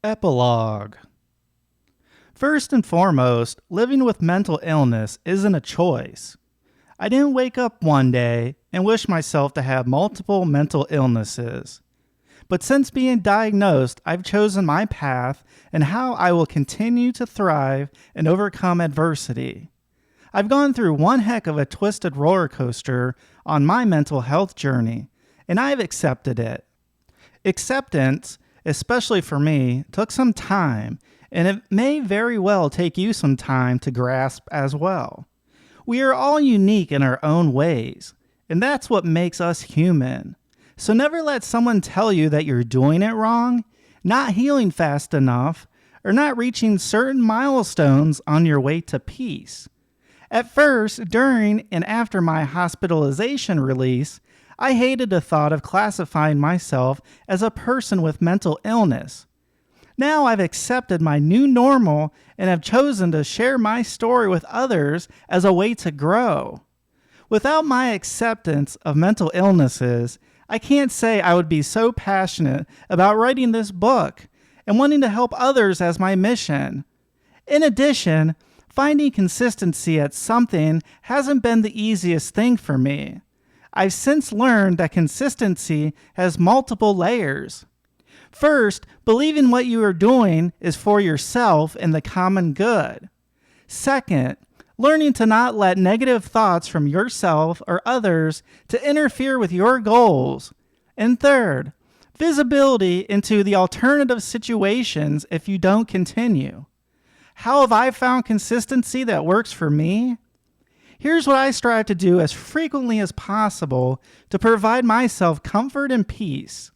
Epilogue. First and foremost, living with mental illness isn't a choice. I didn't wake up one day and wish myself to have multiple mental illnesses. But since being diagnosed, I've chosen my path and how I will continue to thrive and overcome adversity. I've gone through one heck of a twisted roller coaster on my mental health journey, and I've accepted it. Acceptance, especially for me, took some time, and it may very well take you some time to grasp as well. We are all unique in our own ways, and that's what makes us human. So never let someone tell you that you're doing it wrong, not healing fast enough, or not reaching certain milestones on your way to peace. At first, during, and after my hospitalization release, I hated the thought of classifying myself as a person with mental illness. Now I've accepted my new normal and have chosen to share my story with others as a way to grow. Without my acceptance of mental illnesses, I can't say I would be so passionate about writing this book and wanting to help others as my mission. In addition, finding consistency at something hasn't been the easiest thing for me. I've since learned that consistency has multiple layers. First, believing what you are doing is for yourself and the common good. Second, learning to not let negative thoughts from yourself or others to interfere with your goals. And third, visibility into the alternative situations if you don't continue. How have I found consistency that works for me? Here's what I strive to do as frequently as possible to provide myself comfort and peace.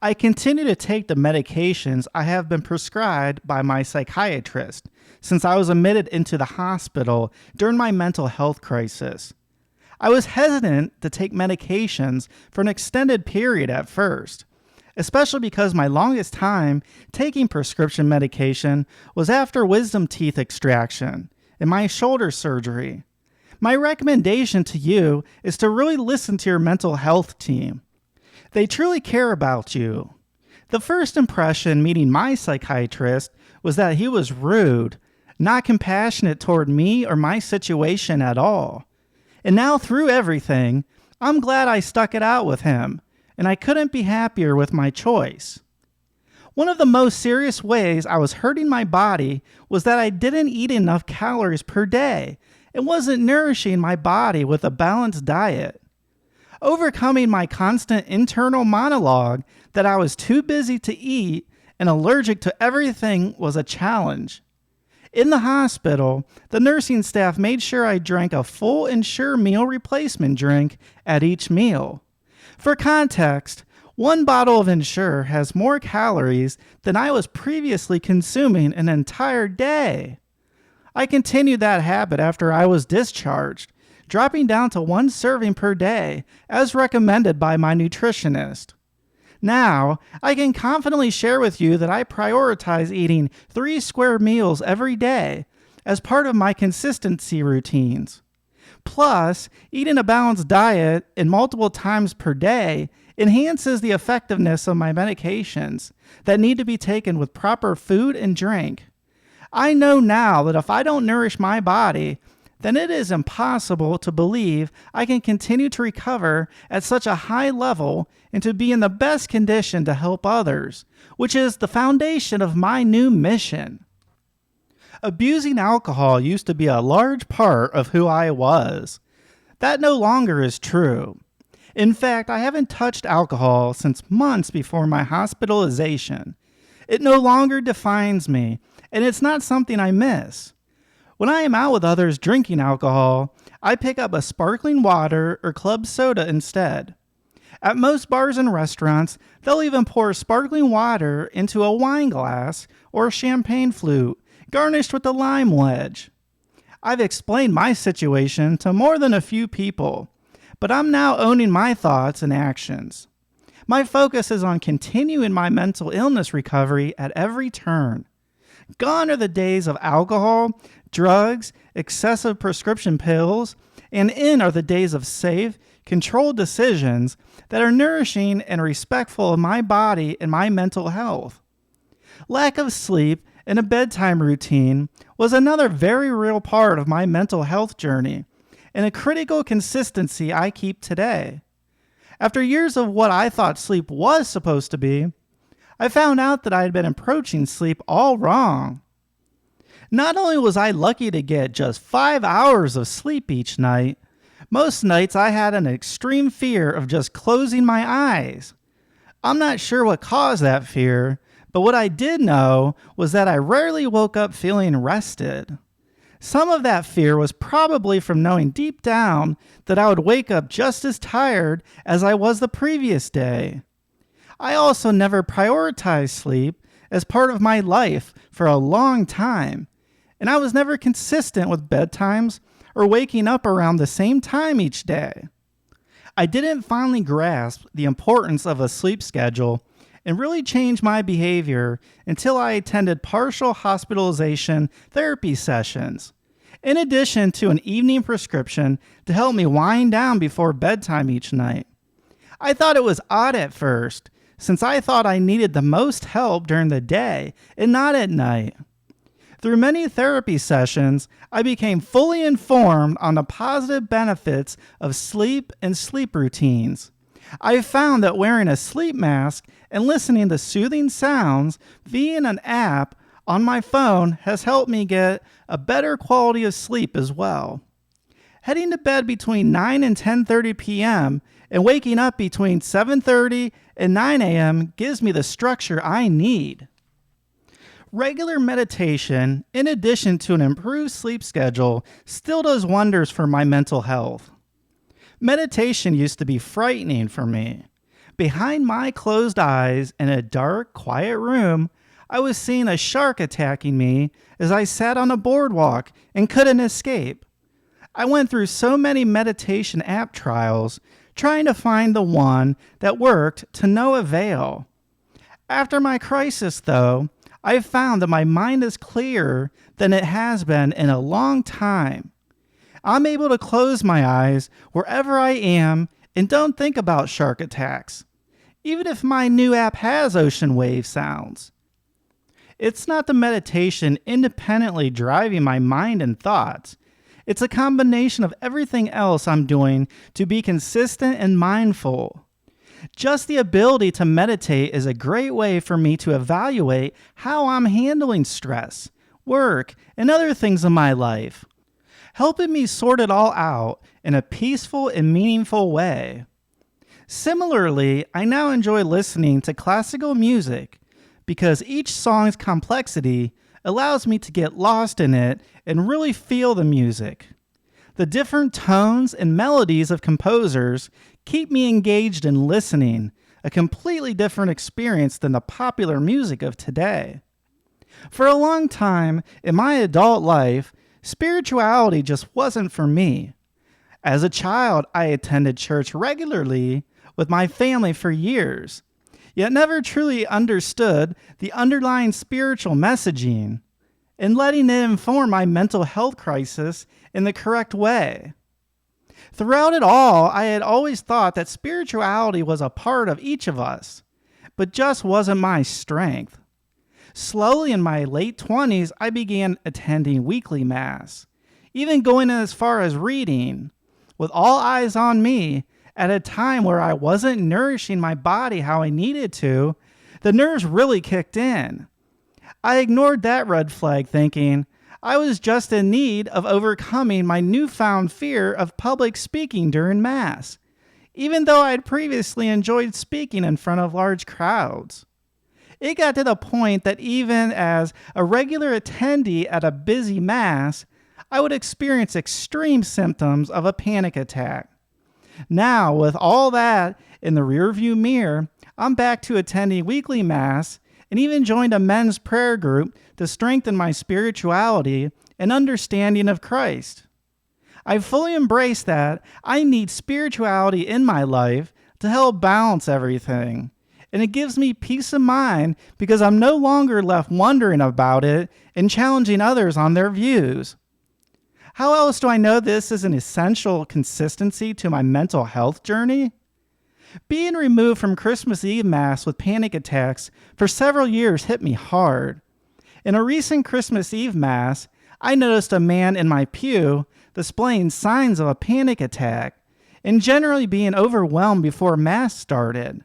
I continue to take the medications I have been prescribed by my psychiatrist since I was admitted into the hospital during my mental health crisis. I was hesitant to take medications for an extended period at first, especially because my longest time taking prescription medication was after wisdom teeth extraction and my shoulder surgery. My recommendation to you is to really listen to your mental health team. They truly care about you. The first impression meeting my psychiatrist was that he was rude, not compassionate toward me or my situation at all. And now through everything, I'm glad I stuck it out with him, and I couldn't be happier with my choice. One of the most serious ways I was hurting my body was that I didn't eat enough calories per day and wasn't nourishing my body with a balanced diet. Overcoming my constant internal monologue that I was too busy to eat and allergic to everything was a challenge. In the hospital, the nursing staff made sure I drank a full Ensure meal replacement drink at each meal. For context, one bottle of Ensure has more calories than I was previously consuming an entire day. I continued that habit after I was discharged, dropping down to 1 serving per day, as recommended by my nutritionist. Now, I can confidently share with you that I prioritize eating 3 square meals every day as part of my consistency routines. Plus, eating a balanced diet and multiple times per day enhances the effectiveness of my medications that need to be taken with proper food and drink. I know now that if I don't nourish my body, then it is impossible to believe I can continue to recover at such a high level and to be in the best condition to help others, which is the foundation of my new mission. Abusing alcohol used to be a large part of who I was. That no longer is true. In fact, I haven't touched alcohol since months before my hospitalization. It no longer defines me, and it's not something I miss. When I am out with others drinking alcohol, I pick up a sparkling water or club soda instead. At most bars and restaurants, they'll even pour sparkling water into a wine glass or a champagne flute, garnished with a lime wedge. I've explained my situation to more than a few people, but I'm now owning my thoughts and actions. My focus is on continuing my mental illness recovery at every turn. Gone are the days of alcohol, drugs, excessive prescription pills, and in are the days of safe, controlled decisions that are nourishing and respectful of my body and my mental health. Lack of sleep and a bedtime routine was another very real part of my mental health journey and a critical consistency I keep today. After years of what I thought sleep was supposed to be, I found out that I had been approaching sleep all wrong. Not only was I lucky to get just 5 hours of sleep each night, most nights I had an extreme fear of just closing my eyes. I'm not sure what caused that fear, but what I did know was that I rarely woke up feeling rested. Some of that fear was probably from knowing deep down that I would wake up just as tired as I was the previous day. I also never prioritized sleep as part of my life for a long time, and I was never consistent with bedtimes or waking up around the same time each day. I didn't finally grasp the importance of a sleep schedule and really change my behavior until I attended partial hospitalization therapy sessions, in addition to an evening prescription to help me wind down before bedtime each night. I thought it was odd at first, since I thought I needed the most help during the day and not at night. Through many therapy sessions, I became fully informed on the positive benefits of sleep and sleep routines. I found that wearing a sleep mask and listening to soothing sounds via an app on my phone has helped me get a better quality of sleep as well. Heading to bed between 9 and 10:30 p.m. and waking up between 7:30 and 9 a.m. gives me the structure I need. Regular meditation, in addition to an improved sleep schedule, still does wonders for my mental health. Meditation used to be frightening for me. Behind my closed eyes in a dark, quiet room, I was seeing a shark attacking me as I sat on a boardwalk and couldn't escape. I went through so many meditation app trials, trying to find the one that worked to no avail. After my crisis, though, I found that my mind is clearer than it has been in a long time. I'm able to close my eyes wherever I am and don't think about shark attacks, even if my new app has ocean wave sounds. It's not the meditation independently driving my mind and thoughts. It's a combination of everything else I'm doing to be consistent and mindful. Just the ability to meditate is a great way for me to evaluate how I'm handling stress, work, and other things in my life, helping me sort it all out in a peaceful and meaningful way. Similarly, I now enjoy listening to classical music because each song's complexity allows me to get lost in it and really feel the music. The different tones and melodies of composers keep me engaged in listening, a completely different experience than the popular music of today. For a long time in my adult life, spirituality just wasn't for me. As a child, I attended church regularly with my family for years, yet never truly understood the underlying spiritual messaging and letting it inform my mental health crisis in the correct way. Throughout it all, I had always thought that spirituality was a part of each of us, but just wasn't my strength. Slowly in my late 20s, I began attending weekly Mass, even going as far as reading, with all eyes on me, at a time where I wasn't nourishing my body how I needed to. The nerves really kicked in. I ignored that red flag, thinking I was just in need of overcoming my newfound fear of public speaking during Mass, even though I had previously enjoyed speaking in front of large crowds. It got to the point that even as a regular attendee at a busy Mass, I would experience extreme symptoms of a panic attack. Now, with all that in the rearview mirror, I'm back to attending weekly Mass and even joined a men's prayer group to strengthen my spirituality and understanding of Christ. I fully embrace that I need spirituality in my life to help balance everything. And it gives me peace of mind because I'm no longer left wondering about it and challenging others on their views. How else do I know this is an essential consistency to my mental health journey? Being removed from Christmas Eve Mass with panic attacks for several years hit me hard. In a recent Christmas Eve Mass, I noticed a man in my pew displaying signs of a panic attack and generally being overwhelmed before Mass started.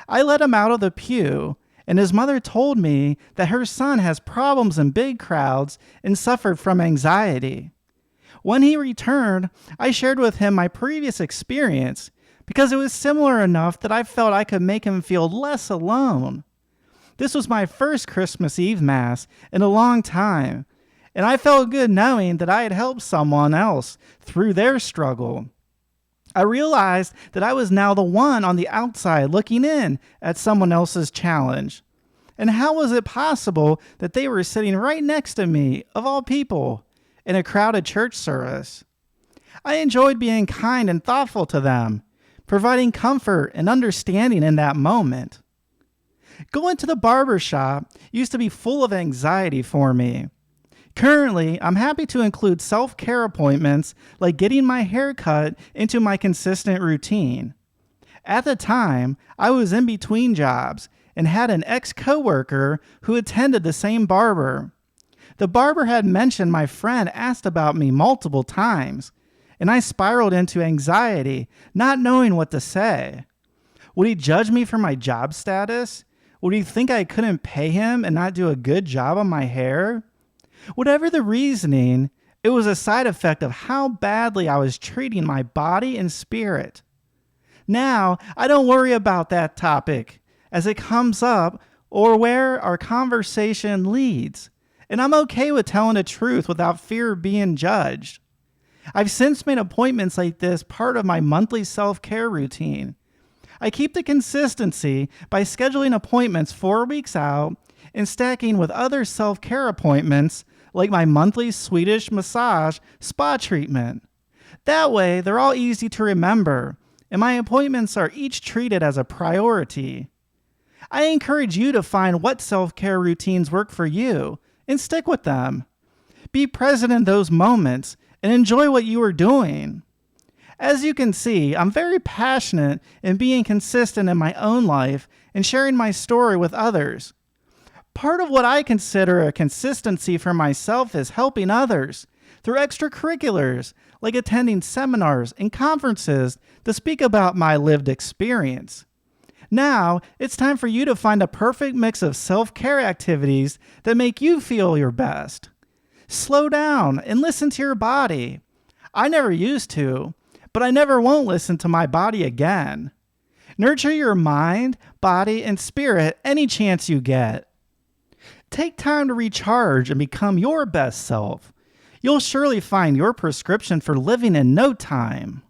I let him out of the pew, and his mother told me that her son has problems in big crowds and suffered from anxiety. When he returned, I shared with him my previous experience because it was similar enough that I felt I could make him feel less alone. This was my first Christmas Eve Mass in a long time, and I felt good knowing that I had helped someone else through their struggle. I realized that I was now the one on the outside looking in at someone else's challenge. And how was it possible that they were sitting right next to me, of all people, in a crowded church service? I enjoyed being kind and thoughtful to them, providing comfort and understanding in that moment. Going to the barber shop used to be full of anxiety for me. Currently, I'm happy to include self-care appointments like getting my hair cut into my consistent routine. At the time, I was in between jobs and had an ex-coworker who attended the same barber. The barber had mentioned my friend asked about me multiple times, and I spiraled into anxiety, not knowing what to say. Would he judge me for my job status? Would he think I couldn't pay him and not do a good job on my hair? Whatever the reasoning, it was a side effect of how badly I was treating my body and spirit. Now, I don't worry about that topic as it comes up or where our conversation leads, and I'm okay with telling the truth without fear of being judged. I've since made appointments like this part of my monthly self-care routine. I keep the consistency by scheduling appointments 4 weeks out and stacking with other self-care appointments like my monthly Swedish massage spa treatment. That way, they're all easy to remember, and my appointments are each treated as a priority. I encourage you to find what self-care routines work for you and stick with them. Be present in those moments and enjoy what you are doing. As you can see, I'm very passionate in being consistent in my own life and sharing my story with others. Part of what I consider a consistency for myself is helping others through extracurriculars, like attending seminars and conferences to speak about my lived experience. Now, it's time for you to find a perfect mix of self-care activities that make you feel your best. Slow down and listen to your body. I never used to, but I never won't listen to my body again. Nurture your mind, body, and spirit any chance you get. Take time to recharge and become your best self. You'll surely find your prescription for living in no time.